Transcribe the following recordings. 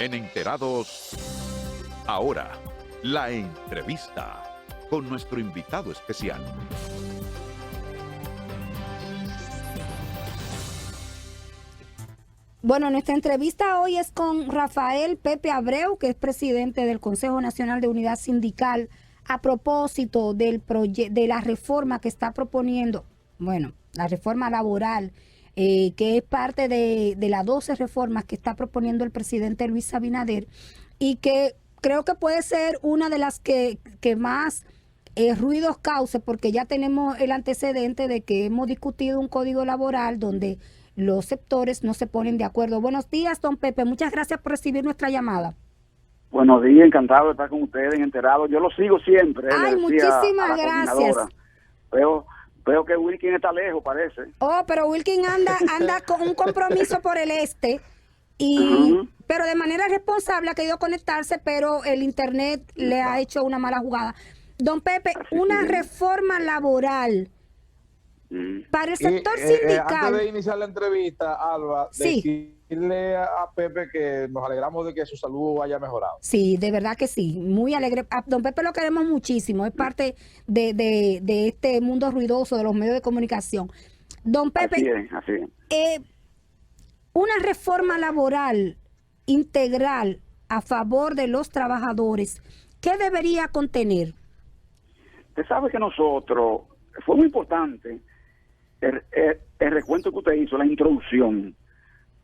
En Enterados, ahora, la entrevista con nuestro invitado especial. Bueno, nuestra entrevista hoy es con Rafael Pepe Abreu, que es presidente del Consejo Nacional de Unidad Sindical, a propósito de la reforma que está proponiendo, bueno, la reforma laboral, que es parte de las 12 reformas que está proponiendo el presidente Luis Abinader, y que creo que puede ser una de las que más ruidos cause, porque ya tenemos el antecedente de que hemos discutido un código laboral donde los sectores no se ponen de acuerdo. Buenos días, don Pepe. Muchas gracias por recibir nuestra llamada. Buenos días, encantado de estar con ustedes en Enterados. Yo lo sigo siempre. Ay, muchísimas gracias. Veo que Wilkin está lejos, parece. Oh, pero Wilkin anda con un compromiso por el este, pero de manera responsable ha querido conectarse, pero el internet le ha hecho una mala jugada. Don Pepe, una reforma laboral para el sector sindical. Antes de iniciar la entrevista, Alba, decirle a Pepe que nos alegramos de que su salud haya mejorado. Sí, de verdad que sí, muy alegre. A don Pepe lo queremos muchísimo, es parte de este mundo ruidoso de los medios de comunicación. Don Pepe, así es. Una reforma laboral integral a favor de los trabajadores, ¿qué debería contener? Usted sabe que nosotros, fue muy importante el recuento que usted hizo, la introducción,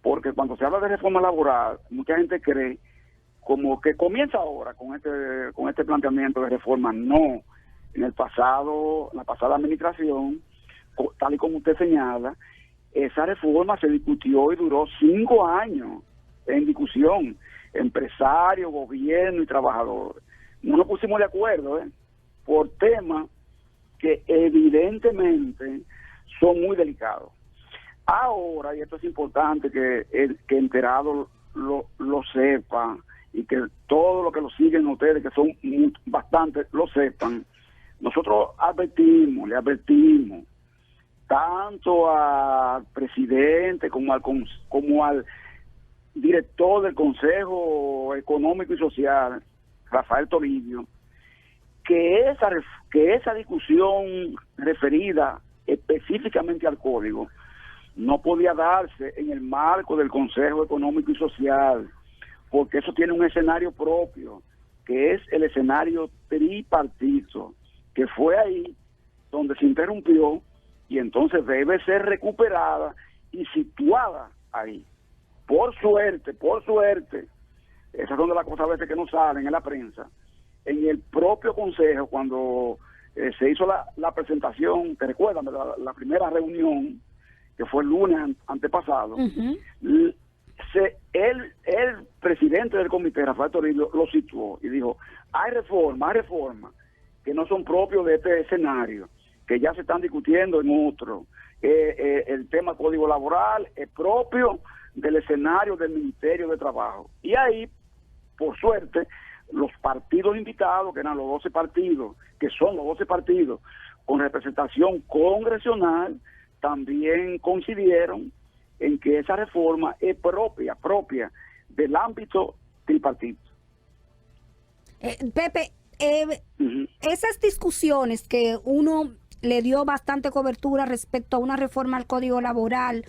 porque cuando se habla de reforma laboral, mucha gente cree como que comienza ahora con este planteamiento de reforma. No, en la pasada administración, tal y como usted señala, esa reforma se discutió y duró 5 años en discusión, empresarios, gobierno y trabajadores. No nos pusimos de acuerdo, por temas que evidentemente son muy delicados. Ahora, y esto es importante que Enterado lo sepa, y que todo lo que lo siguen ustedes, que son bastantes, lo sepan. Nosotros le advertimos, tanto al presidente como al director del Consejo Económico y Social, Rafael Toribio, que esa discusión referida específicamente al código no podía darse en el marco del Consejo Económico y Social, porque eso tiene un escenario propio, que es el escenario tripartito, que fue ahí donde se interrumpió y entonces debe ser recuperada y situada ahí. Por suerte, esas son de las cosas a veces que no salen en la prensa. En el propio Consejo, cuando se hizo la presentación, ¿te recuerdan? La primera reunión, que fue el lunes antepasado, el presidente del comité, Rafael Toribio, lo situó y dijo, hay reformas que no son propios de este escenario, que ya se están discutiendo en otro. El tema código laboral es propio del escenario del Ministerio de Trabajo. Y ahí, por suerte, los partidos invitados, que eran los 12 partidos, que son los 12 partidos con representación congresional, también coincidieron en que esa reforma es propia del ámbito tripartito. Pepe, esas discusiones que uno le dio bastante cobertura respecto a una reforma al Código Laboral,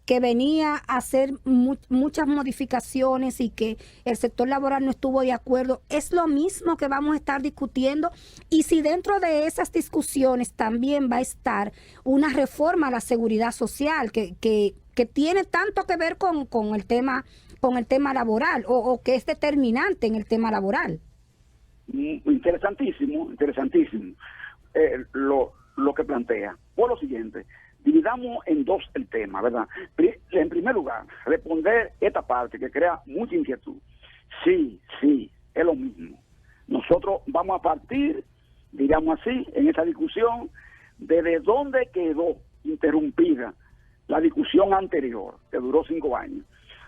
que venía a hacer muchas modificaciones y que el sector laboral no estuvo de acuerdo, ¿es lo mismo que vamos a estar discutiendo? Y si dentro de esas discusiones también va a estar una reforma a la seguridad social que tiene tanto que ver con el tema laboral o que es determinante en el tema laboral. Interesantísimo lo que plantea. Por lo siguiente, dividamos en dos el tema, ¿verdad? En primer lugar, responder esta parte que crea mucha inquietud. Sí, es lo mismo. Nosotros vamos a partir, digamos así, en esa discusión, desde dónde quedó interrumpida la discusión anterior, que duró 5 años.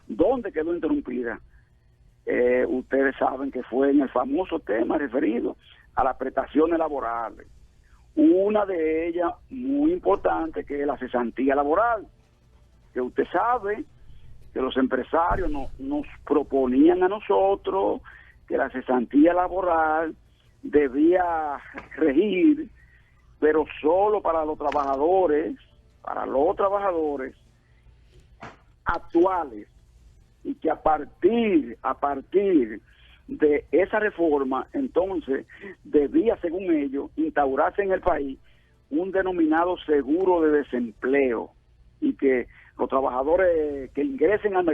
¿Dónde quedó interrumpida? Ustedes saben que fue en el famoso tema referido a las prestaciones laborales. Una de ellas muy importante, que es la cesantía laboral, que usted sabe que los empresarios nos proponían a nosotros que la cesantía laboral debía regir, pero solo para los trabajadores actuales, y que a partir de esa reforma, entonces debía, según ellos, instaurarse en el país un denominado seguro de desempleo, y que los trabajadores que ingresaran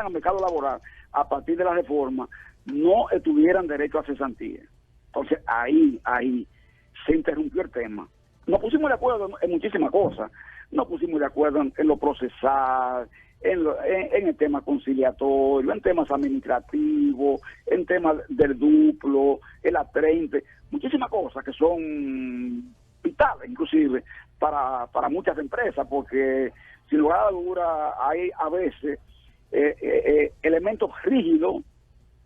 al mercado laboral a partir de la reforma no tuvieran derecho a cesantía. Entonces ahí se interrumpió el tema. Nos pusimos de acuerdo en muchísimas cosas. Nos pusimos de acuerdo en lo procesal, en el tema conciliatorio, en temas administrativos, en temas del duplo, el A30, muchísimas cosas que son vitales inclusive para muchas empresas, porque sin lugar a duda hay a veces elementos rígidos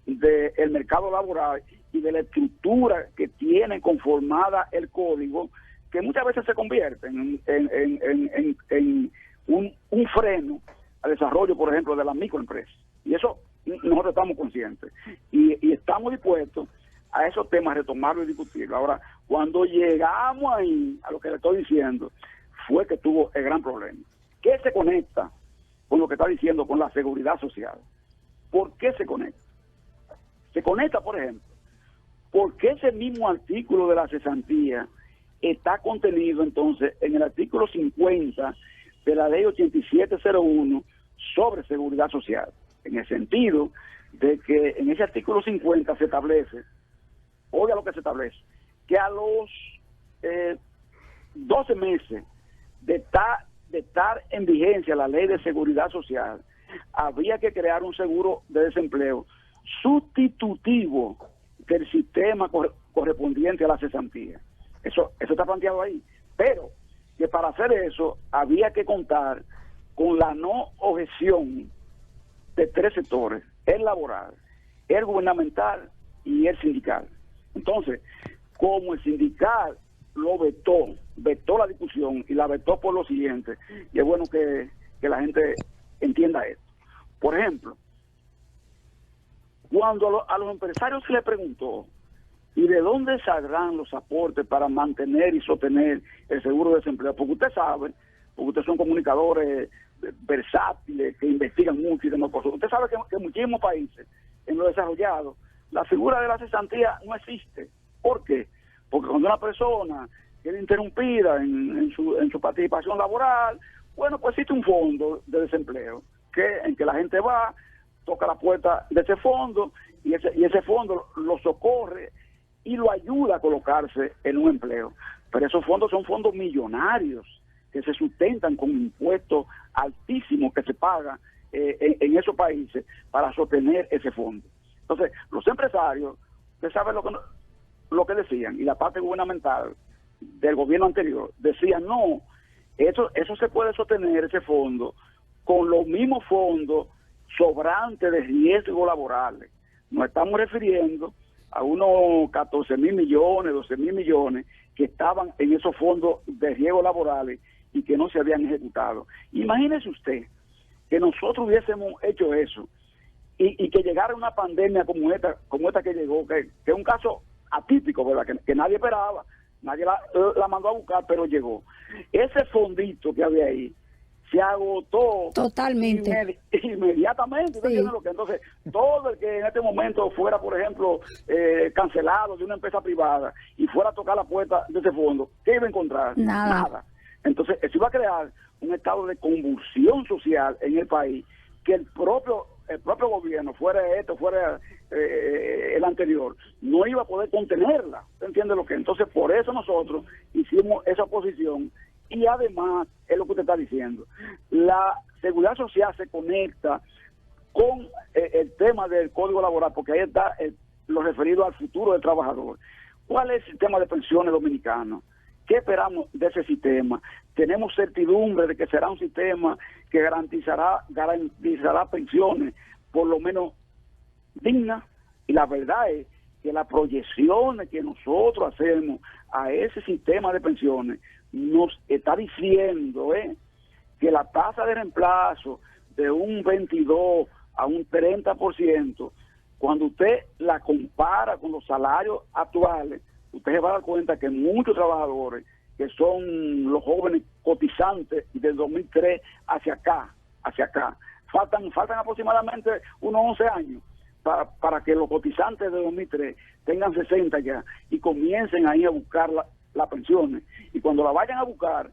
del mercado laboral y de la estructura que tiene conformada el código, que muchas veces se convierten en un freno al desarrollo, por ejemplo, de las microempresas. Y eso nosotros estamos conscientes. Y estamos dispuestos a esos temas, retomarlo y discutirlo. Ahora, cuando llegamos ahí, a lo que le estoy diciendo, fue que tuvo el gran problema. ¿Qué se conecta con lo que está diciendo, con la seguridad social? ¿Por qué se conecta? Se conecta, por ejemplo, porque ese mismo artículo de la cesantía está contenido entonces en el artículo 50 de la ley 8701 sobre seguridad social, en el sentido de que en ese artículo 50 se establece, oiga lo que se establece, que a los 12 meses de estar en vigencia la ley de seguridad social, había que crear un seguro de desempleo sustitutivo del sistema correspondiente a la cesantía. Eso está planteado ahí, pero que para hacer eso había que contar con la no objeción de 3 sectores: el laboral, el gubernamental y el sindical. Entonces, como el sindical lo vetó la discusión y la vetó por lo siguiente, y es bueno que la gente entienda esto. Por ejemplo, cuando a los empresarios se les preguntó ¿y de dónde saldrán los aportes para mantener y sostener el seguro de desempleo? Porque usted sabe, porque ustedes son comunicadores versátiles, que investigan mucho y demás cosas. Usted sabe que en muchísimos países, en los desarrollados, la figura de la cesantía no existe. ¿Por qué? Porque cuando una persona queda interrumpida en su participación laboral, bueno, pues existe un fondo de desempleo en que la gente va, toca la puerta de ese fondo y ese fondo lo socorre y lo ayuda a colocarse en un empleo. Pero esos fondos son fondos millonarios que se sustentan con impuestos altísimos que se pagan en esos países para sostener ese fondo. Entonces, los empresarios, usted sabe lo que decían, y la parte gubernamental del gobierno anterior decían, no, eso se puede sostener, ese fondo, con los mismos fondos sobrantes de riesgos laborales. Nos estamos refiriendo a unos 14.000 millones, 12.000 millones que estaban en esos fondos de riesgos laborales y que no se habían ejecutado. Imagínese usted que nosotros hubiésemos hecho eso y que llegara una pandemia como esta que llegó, que es un caso atípico, ¿verdad? Que nadie esperaba, nadie la mandó a buscar, pero llegó. Ese fondito que había ahí se agotó totalmente, inmediatamente. Sí. Entonces, todo el que en este momento fuera, por ejemplo, cancelado de una empresa privada y fuera a tocar la puerta de ese fondo, ¿qué iba a encontrar? Nada. Entonces, eso iba a crear un estado de convulsión social en el país, que el propio gobierno, fuera el anterior, no iba a poder contenerla. ¿Usted entiende lo que? Entonces, por eso nosotros hicimos esa oposición. Y además, es lo que usted está diciendo, la seguridad social se conecta con el tema del Código Laboral, porque ahí está lo referido al futuro del trabajador. ¿Cuál es el sistema de pensiones dominicano? ¿Qué esperamos de ese sistema? Tenemos certidumbre de que será un sistema que garantizará pensiones por lo menos dignas, y la verdad es que las proyecciones que nosotros hacemos a ese sistema de pensiones nos está diciendo que la tasa de reemplazo de un 22 a un 30%, cuando usted la compara con los salarios actuales, usted se va a dar cuenta que muchos trabajadores, que son los jóvenes cotizantes del 2003 hacia acá, faltan aproximadamente unos 11 años para que los cotizantes de 2003 tengan 60 ya y comiencen ahí a buscar las pensiones. Y cuando la vayan a buscar,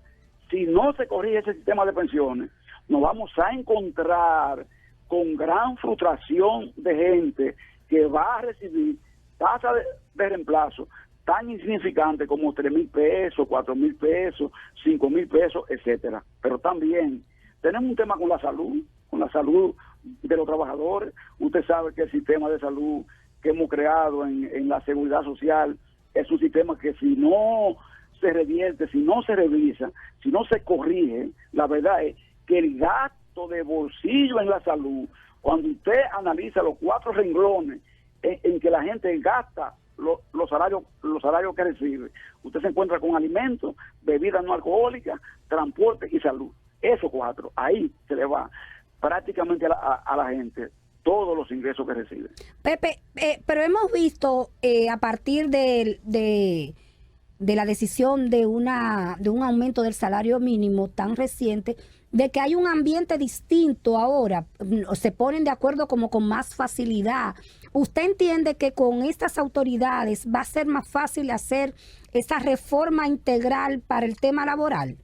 si no se corrige ese sistema de pensiones, nos vamos a encontrar con gran frustración de gente que va a recibir tasa de reemplazo tan insignificante como 3,000 pesos, 4,000 pesos, 5,000 pesos, etcétera. Pero también tenemos un tema con la salud de los trabajadores. Usted sabe que el sistema de salud que hemos creado en la seguridad social es un sistema que si no se revierte, si no se revisa, si no se corrige, la verdad es que el gasto de bolsillo en la salud, cuando usted analiza los 4 renglones en que la gente gasta los salarios que recibe, usted se encuentra con alimentos, bebidas no alcohólicas, transporte y salud. Esos 4, ahí se le va prácticamente a la gente todos los ingresos que recibe. Pepe, pero hemos visto a partir de la decisión de un aumento del salario mínimo tan reciente, de que hay un ambiente distinto ahora, se ponen de acuerdo como con más facilidad. ¿Usted entiende que con estas autoridades va a ser más fácil hacer esa reforma integral para el tema laboral?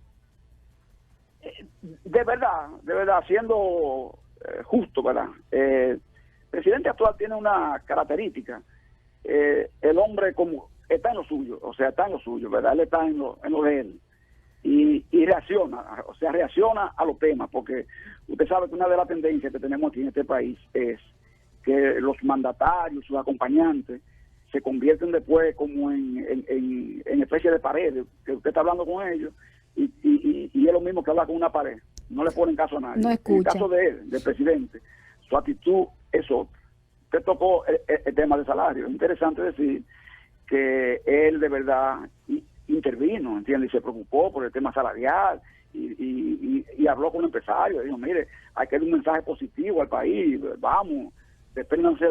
De verdad, siendo justo, ¿verdad? El presidente actual tiene una característica. El hombre como está en lo suyo, ¿verdad? Él está en lo de él. Y reacciona a los temas, porque usted sabe que una de las tendencias que tenemos aquí en este país es que los mandatarios, sus acompañantes, se convierten después como en especie de paredes, que usted está hablando con ellos y es lo mismo que hablar con una pared, no le ponen caso a nadie. No escucha. En el caso de él, del presidente, su actitud es otra. Usted tocó el tema de salario. Es interesante decir que él de verdad intervino, ¿entiendes? Y se preocupó por el tema salarial y habló con el empresario. Dijo, mire, hay que dar un mensaje positivo al país, vamos, despéndanse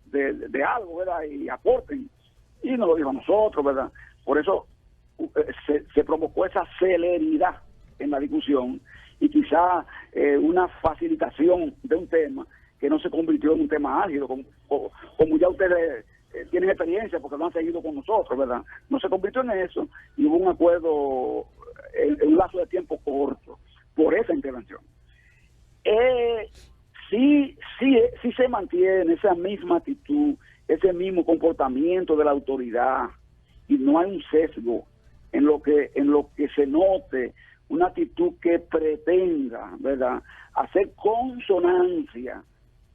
de algo, ¿verdad? Y aporten. Y nos lo dijo a nosotros, ¿verdad? Por eso se provocó esa celeridad en la discusión y quizá una facilitación de un tema que no se convirtió en un tema álgido, como ya ustedes tienen experiencia porque lo han seguido con nosotros, ¿verdad? No se convirtió en eso y hubo un acuerdo en un lazo de tiempo corto por esa intervención. Sí se mantiene esa misma actitud, ese mismo comportamiento de la autoridad y no hay un sesgo en lo que se note una actitud que pretenda, ¿verdad?, hacer consonancia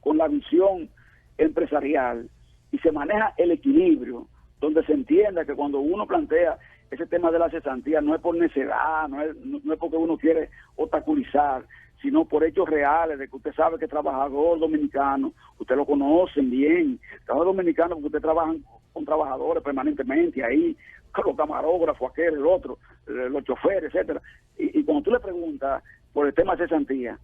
con la visión empresarial y se maneja el equilibrio, donde se entienda que cuando uno plantea ese tema de la cesantía no es por necedad, no es porque uno quiere obstaculizar, sino por hechos reales, de que usted sabe que trabajador dominicano, usted lo conocen bien, trabajador dominicano porque usted trabaja con trabajadores permanentemente ahí, con los camarógrafos, aquel, el otro, los choferes, etcétera. Y cuando tú le preguntas por el tema de cesantía,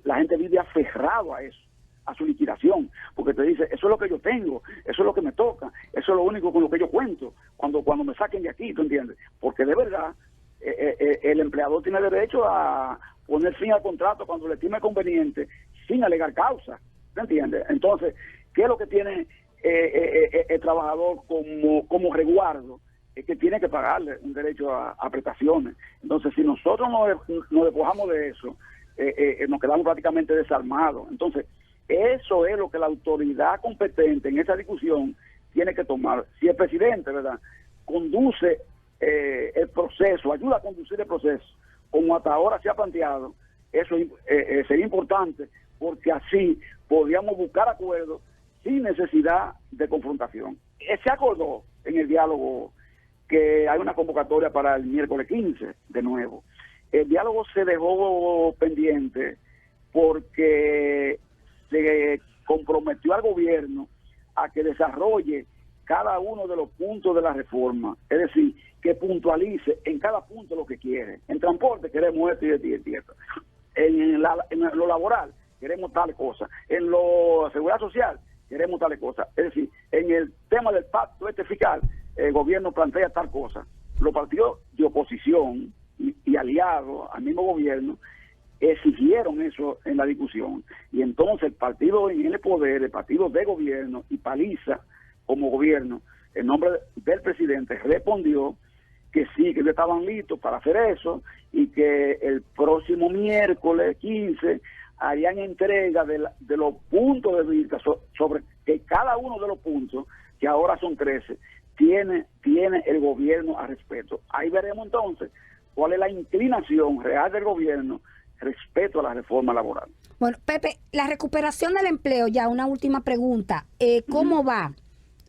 la gente vive aferrado a eso, a su liquidación, porque te dice, eso es lo que yo tengo, eso es lo que me toca, eso es lo único con lo que yo cuento, cuando me saquen de aquí, ¿tú entiendes? Porque de verdad, el empleador tiene derecho a poner fin al contrato cuando le estime conveniente, sin alegar causa, ¿te entiendes? Entonces, ¿qué es lo que tiene el trabajador como resguardo? Es que tiene que pagarle un derecho a prestaciones. Entonces, si nosotros nos despojamos de eso, nos quedamos prácticamente desarmados. Entonces, eso es lo que la autoridad competente en esa discusión tiene que tomar. Si el presidente, ¿verdad?, conduce el proceso, ayuda a conducir el proceso, como hasta ahora se ha planteado, eso sería importante, porque así podríamos buscar acuerdos sin necesidad de confrontación. Se acordó en el diálogo que hay una convocatoria para el miércoles 15 de nuevo. El diálogo se dejó pendiente porque se comprometió al gobierno a que desarrolle cada uno de los puntos de la reforma, es decir, que puntualice en cada punto lo que quiere. En transporte queremos esto y esto y esto. en lo laboral queremos tal cosa, en lo seguridad social queremos tal cosa. Es decir, en el tema del pacto fiscal, el gobierno plantea tal cosa. Los partidos de oposición y aliados al mismo gobierno exigieron eso en la discusión. Y entonces el partido en el poder, el partido de gobierno y Paliza como gobierno, en nombre del presidente, respondió que sí, que ellos estaban listos para hacer eso y que el próximo miércoles 15 harían entrega de los puntos de vista sobre que cada uno de los puntos, que ahora son 13, tiene el gobierno a respeto. Ahí veremos entonces cuál es la inclinación real del gobierno respecto a la reforma laboral. Bueno, Pepe, la recuperación del empleo, ya una última pregunta. ¿Cómo va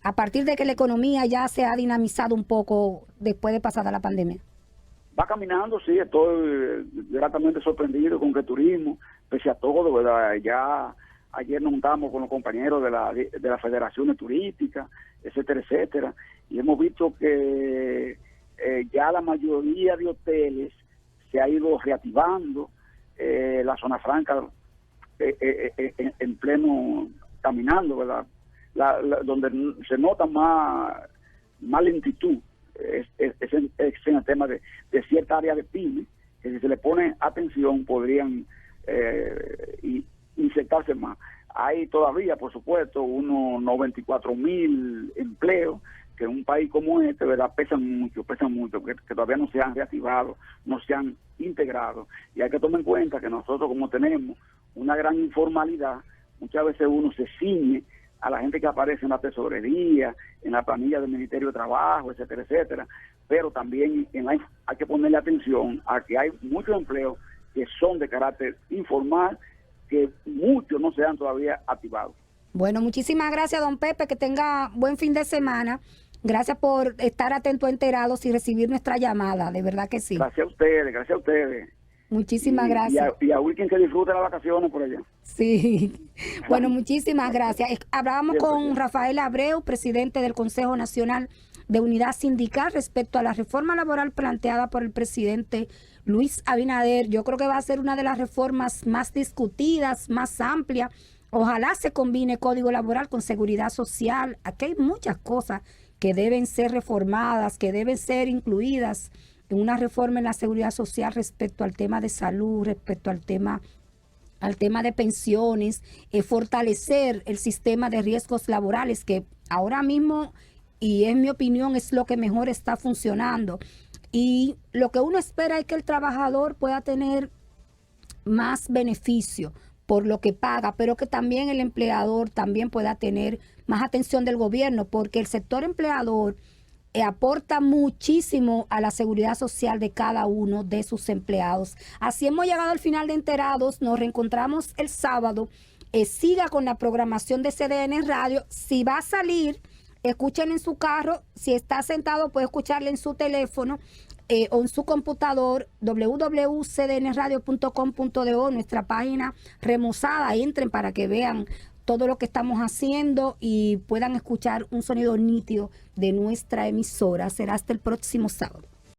a partir de que la economía ya se ha dinamizado un poco después de pasada la pandemia? Va caminando, sí, estoy gratamente sorprendido con que el turismo, pese a todo, ¿verdad? Ya ayer nos juntamos con los compañeros de la Federación Turística, etcétera, etcétera, y hemos visto que ya la mayoría de hoteles se ha ido reactivando, la zona franca en pleno caminando, ¿verdad? Donde se nota más lentitud es en el tema de cierta área de pyme, que si se le pone atención podrían insertarse más. Hay todavía, por supuesto, unos 94,000 empleos que en un país como este, ¿verdad?, pesan mucho, que todavía no se han reactivado, no se han integrado. Y hay que tomar en cuenta que nosotros, como tenemos una gran informalidad, muchas veces uno se ciñe a la gente que aparece en la tesorería, en la planilla del Ministerio de Trabajo, etcétera, etcétera, pero también hay que ponerle atención a que hay muchos empleos que son de carácter informal, que muchos no se han todavía activado. Bueno, muchísimas gracias, don Pepe, que tenga buen fin de semana. Gracias por estar atento, enterados y recibir nuestra llamada, de verdad que sí. Gracias a ustedes. Muchísimas gracias. Y a Wilkin que disfrute las vacaciones por allá. Sí, bueno, muchísimas gracias. Hablábamos con Rafael Abreu, presidente del Consejo Nacional de Unidad Sindical, respecto a la reforma laboral planteada por el presidente Luis Abinader. Yo creo que va a ser una de las reformas más discutidas, más amplias. Ojalá se combine código laboral con seguridad social. Aquí hay muchas cosas que deben ser reformadas, que deben ser incluidas en una reforma en la seguridad social respecto al tema de salud, respecto al tema de pensiones, fortalecer el sistema de riesgos laborales, que ahora mismo, y en mi opinión, es lo que mejor está funcionando. Y lo que uno espera es que el trabajador pueda tener más beneficio por lo que paga, pero que también el empleador también pueda tener más atención del gobierno, porque el sector empleador aporta muchísimo a la seguridad social de cada uno de sus empleados. Así hemos llegado al final de Enterados. Nos reencontramos el sábado. Siga con la programación de CDN Radio. Si va a salir, escúchenlo en su carro. Si está sentado, puede escucharle en su teléfono o en su computador. www.cdnradio.com.do, nuestra página remozada. Entren para que vean todo lo que estamos haciendo y puedan escuchar un sonido nítido de nuestra emisora. Será hasta el próximo sábado.